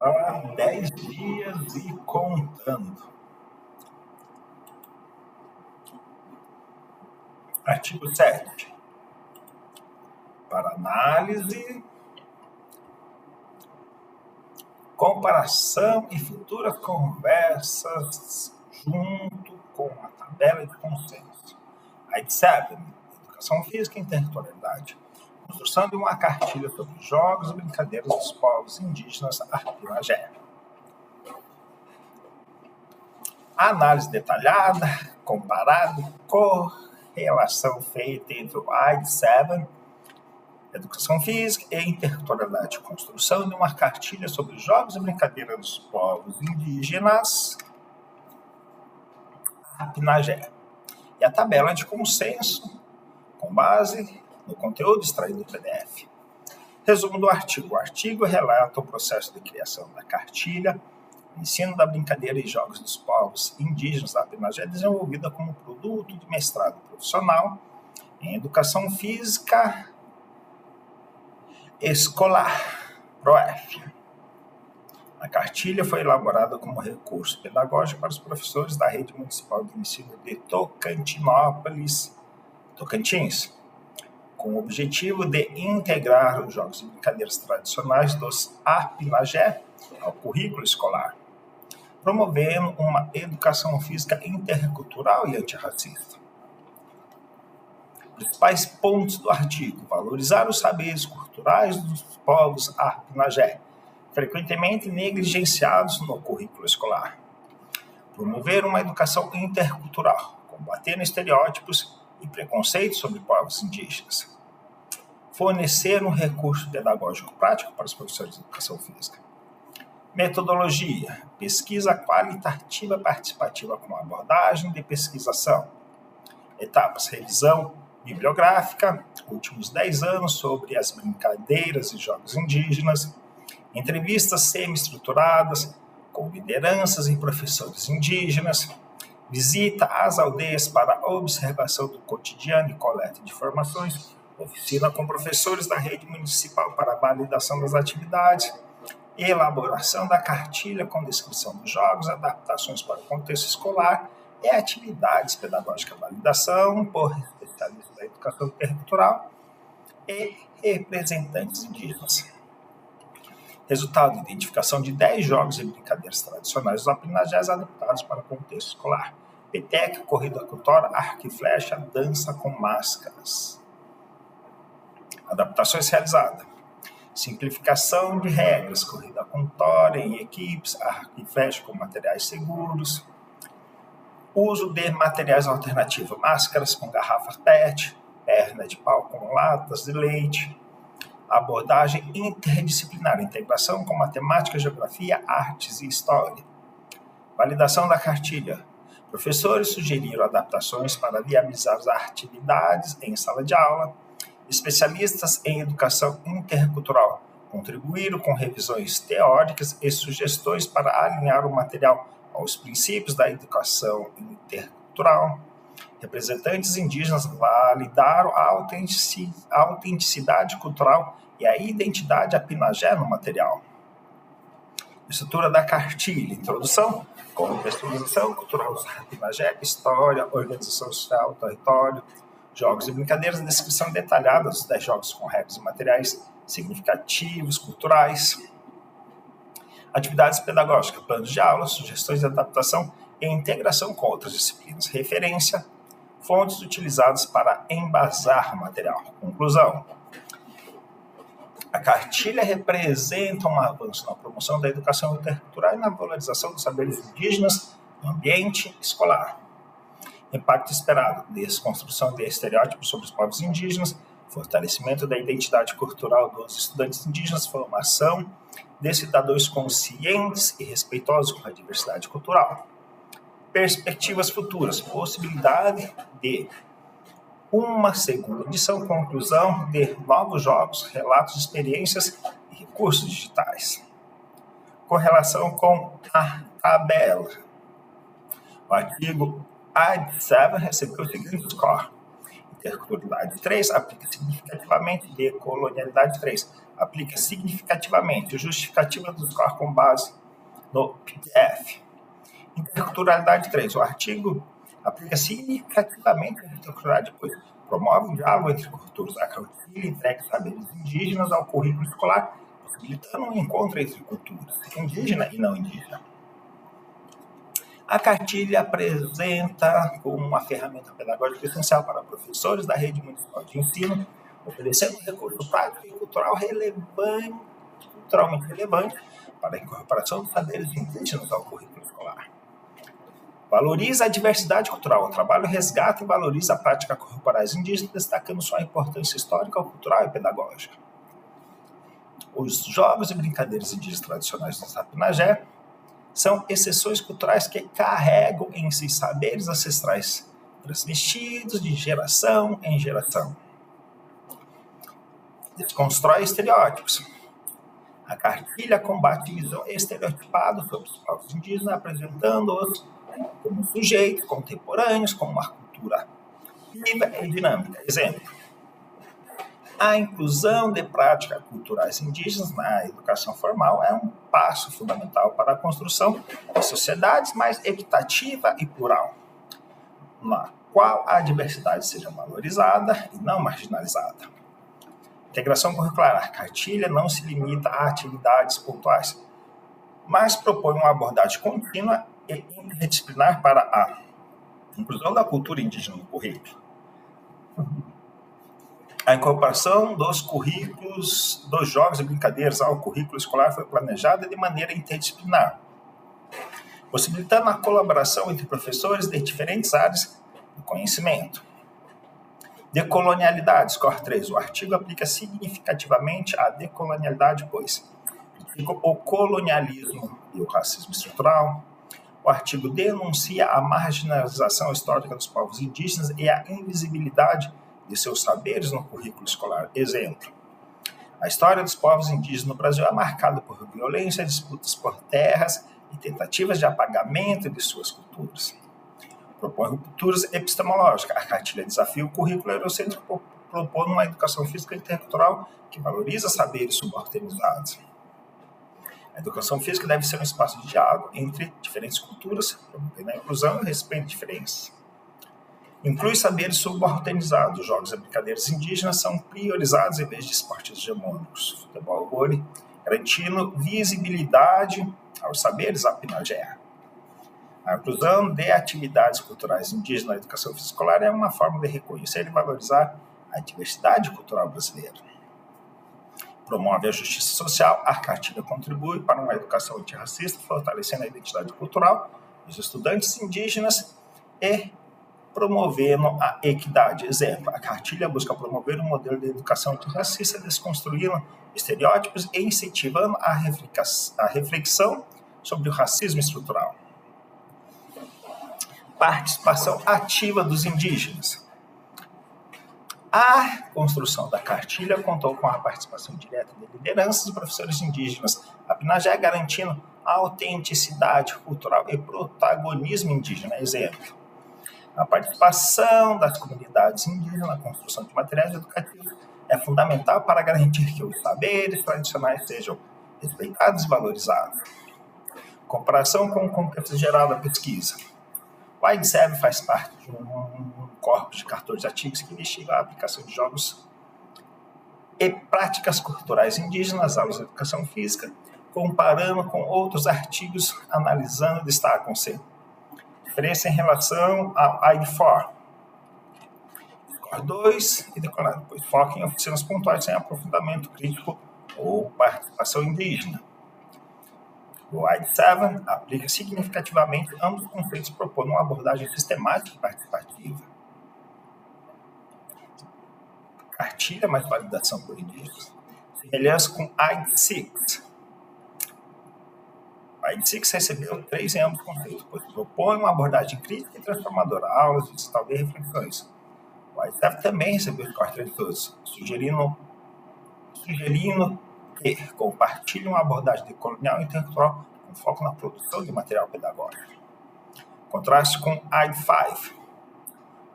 Há 10 dias e contando. Artigo 7. Para análise, comparação e futuras conversas junto com a tabela de consenso. Item 7. Educação física e territorialidade. Construção de uma cartilha sobre jogos e brincadeiras dos povos indígenas Arpinagé. Análise detalhada, comparado, correlação feita entre o item 7, educação física e territorialidade. Construção de uma cartilha sobre jogos e brincadeiras dos povos indígenas Arpinagé. E a tabela de consenso com base no conteúdo extraído do PDF. Resumo do artigo. O artigo relata o processo de criação da cartilha, ensino da brincadeira e jogos dos povos indígenas da Arpinagé, desenvolvida como produto de mestrado profissional em educação física escolar, PROEF. A cartilha foi elaborada como recurso pedagógico para os professores da Rede Municipal de Ensino de Tocantins, com o objetivo de integrar os jogos e brincadeiras tradicionais dos Arpinagé ao currículo escolar, promovendo uma educação física intercultural e antirracista. Principais pontos do artigo: valorizar os saberes culturais dos povos Arpinagé, frequentemente negligenciados no currículo escolar. Promover uma educação intercultural, combatendo estereótipos e preconceitos sobre povos indígenas. Fornecer um recurso pedagógico prático para os professores de educação física. Metodologia: pesquisa qualitativa participativa com abordagem de pesquisação. Etapas: revisão bibliográfica, últimos 10 anos sobre as brincadeiras e jogos indígenas, entrevistas semi-estruturadas com lideranças e professores indígenas, visita às aldeias para observação do cotidiano e coleta de informações, oficina com professores da rede municipal para validação das atividades, elaboração da cartilha com descrição dos jogos, adaptações para o contexto escolar e atividades pedagógicas, validação por especialistas da educação intercultural e representantes indígenas. Resultado: identificação de 10 jogos e brincadeiras tradicionais dos Arpinagés adaptados para o contexto escolar. Peteca, corrida com tora, arco e flecha, dança com máscaras. Adaptações realizadas: simplificação de regras, corrida com tora em equipes, arco e flecha com materiais seguros, uso de materiais alternativos, máscaras com garrafas PET, perna de pau com latas de leite, abordagem interdisciplinar, integração com matemática, geografia, artes e história. Validação da cartilha: professores sugeriram adaptações para viabilizar as atividades em sala de aula. Especialistas em educação intercultural contribuíram com revisões teóricas e sugestões para alinhar o material aos princípios da educação intercultural. Representantes indígenas validaram a autenticidade cultural e a identidade Arpinagé no material. Estrutura da cartilha: introdução, contextualização cultural dos Arpinagé, história, organização social, território, jogos e brincadeiras, descrição detalhada dos 10 jogos com regras e materiais significativos, culturais. Atividades pedagógicas, planos de aula, sugestões de adaptação e integração com outras disciplinas. Referência, fontes utilizadas para embasar o material. Conclusão: a cartilha representa um avanço na promoção da educação intercultural e na valorização dos saberes indígenas no ambiente escolar. Impacto esperado: desconstrução de estereótipos sobre os povos indígenas, fortalecimento da identidade cultural dos estudantes indígenas, formação de cidadãos conscientes e respeitosos com a diversidade cultural. Perspectivas futuras: possibilidade de uma segunda edição, conclusão de novos jogos, relatos de experiências e recursos digitais. Correlação com a tabela: o artigo AD7 recebeu o seguinte score: interculturalidade 3, aplica significativamente, decolonialidade 3, aplica significativamente a justificativa do score com base no PDF. Interculturalidade 3. O artigo aplica significativamente a interculturalidade, pois promove o diálogo entre culturas. A cartilha entrega saberes indígenas ao currículo escolar, possibilitando um encontro entre culturas indígena e não indígena. A cartilha apresenta como uma ferramenta pedagógica essencial para professores da rede municipal de ensino, oferecendo um recurso prático e culturalmente relevante para a incorporação dos saberes indígenas ao currículo escolar. Valoriza a diversidade cultural. O trabalho resgata e valoriza a prática corporais indígenas, destacando sua importância histórica, cultural e pedagógica. Os jogos e brincadeiras indígenas tradicionais do Sapinagé são exceções culturais que carregam em si saberes ancestrais, transmitidos de geração em geração. Desconstrói estereótipos. A cartilha combate a visão estereotipada sobre os povos indígenas, apresentando-os como sujeitos contemporâneos, com uma cultura viva e dinâmica. Exemplo: a inclusão de práticas culturais indígenas na educação formal é um passo fundamental para a construção de sociedades mais equitativa e plural, na qual a diversidade seja valorizada e não marginalizada. Integração curricular. A cartilha não se limita a atividades pontuais, mas propõe uma abordagem contínua e interdisciplinar para a inclusão da cultura indígena no currículo. A incorporação dos currículos dos jogos e brincadeiras ao currículo escolar foi planejada de maneira interdisciplinar, possibilitando a colaboração entre professores de diferentes áreas do conhecimento. Decolonialidade, score 3. O artigo aplica significativamente a decolonialidade, pois critica o colonialismo e o racismo estrutural. O artigo denuncia a marginalização histórica dos povos indígenas e a invisibilidade de seus saberes no currículo escolar. Exemplo: a história dos povos indígenas no Brasil é marcada por violência, disputas por terras e tentativas de apagamento de suas culturas. Propõe rupturas epistemológicas. A cartilha desafia o currículo eurocêntrico, propondo uma educação física intercultural que valoriza saberes subalternizados. A educação física deve ser um espaço de diálogo entre diferentes culturas, promovendo a inclusão e o respeito de diferenças. Inclui saberes subalternizados. Os jogos e brincadeiras indígenas são priorizados em vez de esportes hegemônicos. Futebol e vôlei, garantindo visibilidade aos saberes apinagé. A inclusão de atividades culturais indígenas na educação física escolar é uma forma de reconhecer e valorizar a diversidade cultural brasileira. Promove a justiça social. A cartilha contribui para uma educação antirracista, fortalecendo a identidade cultural dos estudantes indígenas e promovendo a equidade. Exemplo: a cartilha busca promover um modelo de educação antirracista, desconstruindo estereótipos e incentivando a reflexão sobre o racismo estrutural. Participação ativa dos indígenas. A construção da cartilha contou com a participação direta de lideranças e professores indígenas, Apinagé, garantindo autenticidade cultural e protagonismo indígena. Exemplo: a participação das comunidades indígenas na construção de materiais educativos é fundamental para garantir que os saberes tradicionais sejam respeitados e valorizados. Comparação com o contexto geral da pesquisa. O AIDSEB faz parte de um corpus de 14 artigos que investiga a aplicação de jogos e práticas culturais indígenas nas aulas de educação física, comparando com outros artigos, analisando, destacam-se diferença em relação ao ID4. Score 2 e decorado, pois foca em oficinas pontuais sem aprofundamento crítico ou participação indígena. O ID7 aplica significativamente ambos os conceitos, propondo uma abordagem sistemática e participativa. Cartilha mais validação por indígenas. Semelhança com ID6. O ID6 recebeu 3 em ambos os conceitos, pois propõe uma abordagem crítica e transformadora, aulas, digital de reflexões. O ID7 também recebeu score 3 todos, sugerindo que compartilham uma abordagem decolonial e intercultural com foco na produção de material pedagógico. Contraste com ID5.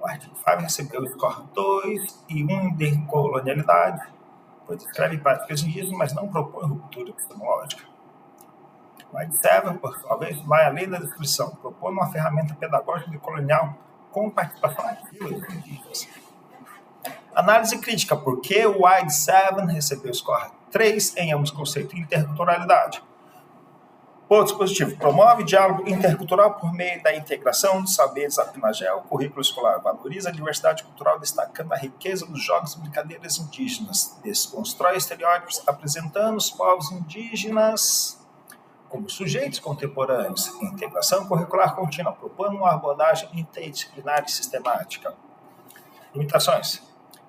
O artigo 5 recebeu score 2 e 1 em decolonialidade, pois descreve práticas indígenas, mas não propõe ruptura epistemológica. O ID7, por sua vez, vai além da descrição, propõe uma ferramenta pedagógica decolonial com participação ativa dos indígenas. Análise crítica, por que o ID7 recebeu score 3 em ambos conceitos de interculturalidade. Pontos positivos. Promove diálogo intercultural por meio da integração de saberes a Pinagel, o currículo escolar. Valoriza a diversidade cultural, destacando a riqueza dos jogos e brincadeiras indígenas. Desconstrói estereótipos, apresentando os povos indígenas como sujeitos contemporâneos. Integração curricular contínua, propondo uma abordagem interdisciplinar e sistemática. Limitações.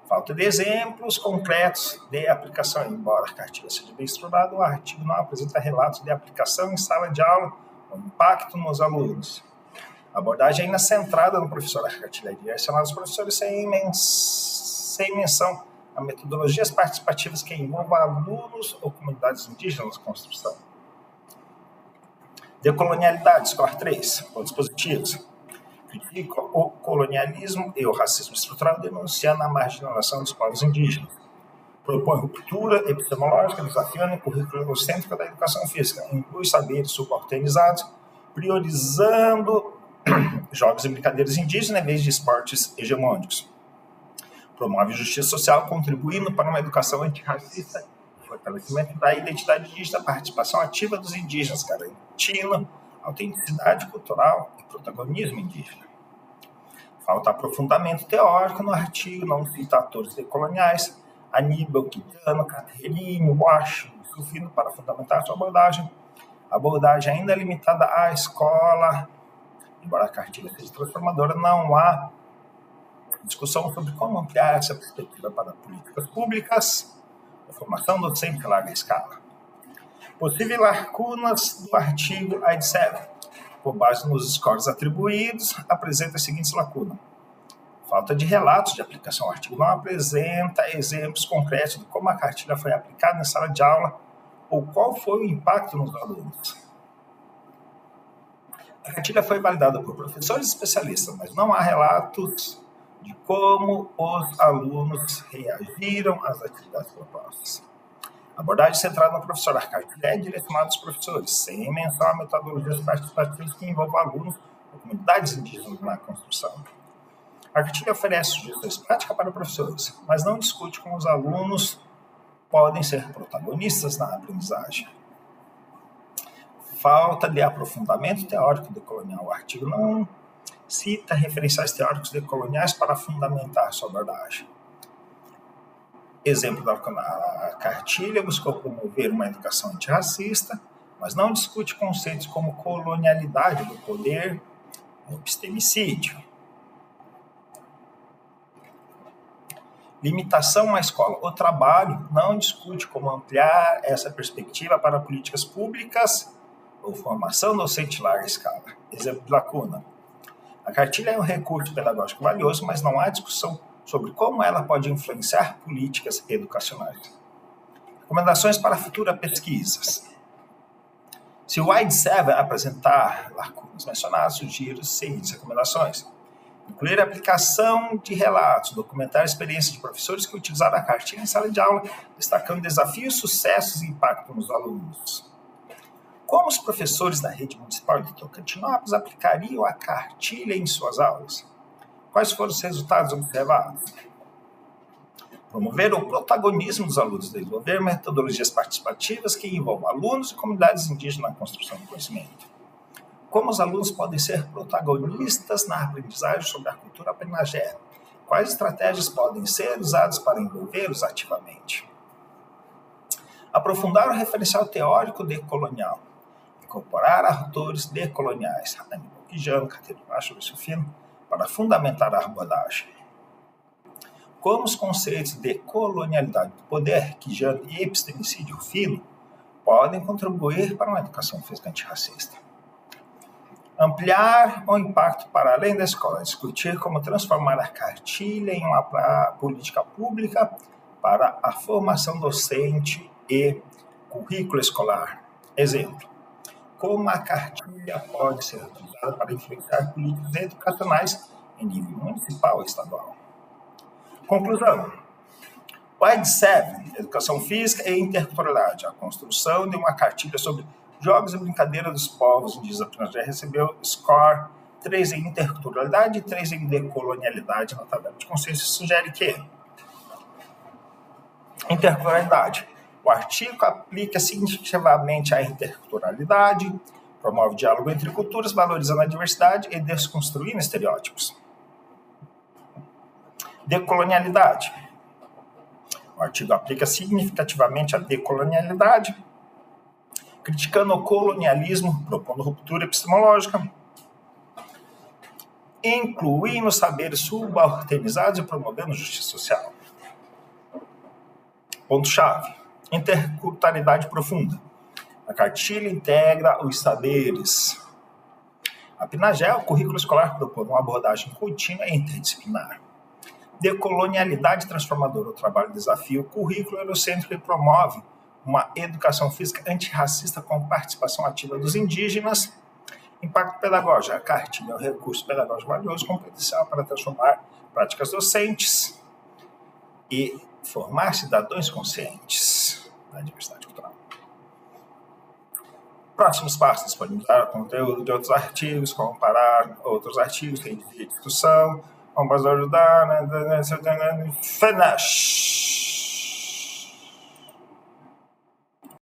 Falta de exemplos concretos de aplicação. Embora a cartilha seja bem estruturada, o artigo não apresenta relatos de aplicação em sala de aula ou impacto nos alunos. A abordagem ainda centrada no professor. A cartilha é direcionada aos professores sem menção a metodologias participativas que envolvam alunos ou comunidades indígenas na construção. Decolonialidade, score 3, pontos positivos. Critica o colonialismo e o racismo estrutural, denunciando a marginalização dos povos indígenas. Propõe ruptura epistemológica, desafiando o currículo eurocêntrico da educação física. Inclui saberes subalternizados, priorizando jogos e brincadeiras indígenas em vez de esportes hegemônicos. Promove justiça social, contribuindo para uma educação antirracista, fortalecimento da identidade indígena, participação ativa dos indígenas, garantindo autenticidade cultural e protagonismo indígena. Falta aprofundamento teórico no artigo, não cita atores decoloniais, Aníbal, Quintana, Caterine, Washington, Rufino, para fundamentar sua abordagem. A abordagem ainda é limitada à escola, embora a cartilha seja transformadora, não há discussão sobre como ampliar essa perspectiva para políticas públicas, a formação docente em larga escala. Possíveis lacunas do artigo ID7. Com base nos scores atribuídos, apresenta as seguintes lacunas. Falta de relatos de aplicação. O artigo não apresenta exemplos concretos de como a cartilha foi aplicada em sala de aula ou qual foi o impacto nos alunos. A cartilha foi validada por professores especialistas, mas não há relatos de como os alunos reagiram às atividades propostas. Abordagem centrada no professor. A cartilha é direcionada aos professores, sem menção a metodologias participativas que envolvam alunos ou comunidades indígenas na construção. A cartilha oferece sugestões práticas para professores, mas não discute como os alunos podem ser protagonistas na aprendizagem. Falta de aprofundamento teórico decolonial. O artigo não cita referenciais teóricos decoloniais para fundamentar sua abordagem. Exemplo da cartilha buscou promover uma educação antirracista, mas não discute conceitos como colonialidade do poder ou epistemicídio. Limitação à escola. O trabalho não discute como ampliar essa perspectiva para políticas públicas ou formação docente em larga escala. Exemplo de lacuna. A cartilha é um recurso pedagógico valioso, mas não há discussão sobre como ela pode influenciar políticas educacionais. Recomendações para futuras pesquisas. Se o ID7 apresentar lacunas mencionadas, sugiro as seguintes recomendações. Incluir a aplicação de relatos, documentar a experiência de professores que utilizaram a cartilha em sala de aula, destacando desafios, sucessos e impacto nos alunos. Como os professores da rede municipal de Tocantinópolis aplicariam a cartilha em suas aulas? Quais foram os resultados observados? Promover o protagonismo dos alunos, desenvolver metodologias participativas que envolvam alunos e comunidades indígenas na construção do conhecimento. Como os alunos podem ser protagonistas na aprendizagem sobre a cultura pinagé? Quais estratégias podem ser usadas para envolvê-los ativamente? Aprofundar o referencial teórico decolonial. Incorporar autores decoloniais, Aníbal Quijano, Caterine Macho, Rufino, para fundamentar a abordagem. Como os conceitos de colonialidade do poder, Quijano e epistemicídio Rufino podem contribuir para uma educação física antirracista. Ampliar o impacto para além da escola, discutir como transformar a cartilha em uma política pública para a formação docente e currículo escolar. Exemplo, como a cartilha pode ser utilizada para influenciar políticas educacionais em nível municipal e estadual. Conclusão. WIDE 7, Educação Física e Interculturalidade, a construção de uma cartilha sobre jogos e brincadeiras dos povos indígenas. Já recebeu score 3 em interculturalidade e 3 em decolonialidade na tabela de consciência. Sugere que interculturalidade. O artigo aplica significativamente a interculturalidade, promove diálogo entre culturas, valorizando a diversidade e desconstruindo estereótipos. Decolonialidade. O artigo aplica significativamente a decolonialidade, criticando o colonialismo, propondo ruptura epistemológica, incluindo saberes subalternizados e promovendo justiça social. Ponto-chave. Interculturalidade profunda. A cartilha integra os saberes. A PNAGE, o currículo escolar, propõe uma abordagem contínua e interdisciplinar. Decolonialidade transformadora, o trabalho e desafio, o currículo eurocêntrico promove uma educação física antirracista com participação ativa dos indígenas. Impacto pedagógico, a cartilha é um recurso pedagógico valioso com potencial para transformar práticas docentes e formar cidadãos conscientes da diversidade cultural. Próximos passos: disponibilizar o conteúdo de outros artigos, comparar outros artigos, redigir discussão. Vamos ajudar. Finish!